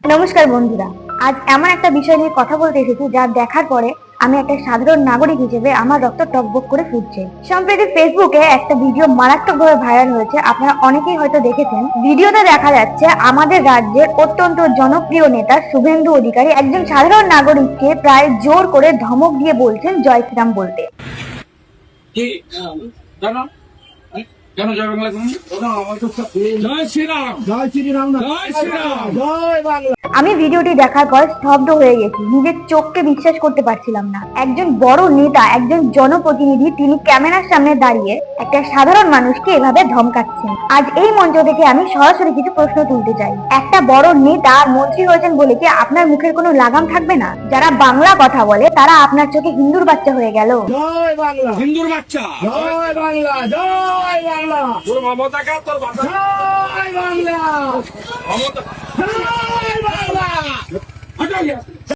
নমস্কার বন্ধুরা, আজ এমন একটা বিষয় নিয়ে কথা বলতে এসেছি যা দেখার পরে আমি একটা সাধারণ নাগরিক হিসেবে আমার রক্ত টকবক করে ফুটছে। সম্প্রতি ফেসবুকে একটা ভিডিও মারাত্মকভাবে ভাইরাল হয়েছে, আপনারা অনেকেই হয়তো দেখেছেন। ভিডিওতে দেখা যাচ্ছে আমাদের রাজ্যের অত্যন্ত জনপ্রিয় নেতা শুভেন্দু অধিকারী একজন সাধারণ নাগরিককে প্রায় জোর করে ধমক দিয়ে বলছেন জয় শ্রীরাম বলতে। কেন জয় বাংলা? জয় শ্রীরাম, জয় শ্রীরাম, জয় শ্রীরাম, জয় বাংলা। আমি ভিডিওটি দেখার পর স্তব্ধ হয়ে গেছি, নিজের চোখকে বিশ্বাস করতে পারছিলাম না। একজন বড় নেতা, একজন জনপ্রতিনিধি, তিনি ক্যামেরার সামনে দাঁড়িয়ে একটা সাধারণ মানুষকে এভাবে ধমকাচ্ছেন। আজ এই মঞ্চ থেকে আমি সরাসরি কিছু প্রশ্ন তুলতে চাই। একটা বড় নেতা আর মন্ত্রী হয়েছেন বলে কি আপনার মুখের কোনো লাগাম থাকবে না? যারা বাংলা কথা বলে তারা আপনার চোখে হিন্দুর বাচ্চা হয়ে গেল। জয় বাংলা, হিন্দুর বাচ্চা, জয় বাংলা, জয় বাংলা। তোর মমতা কা তোর বাবা, জয় বাংলা, মমতা, জয় বাংলা।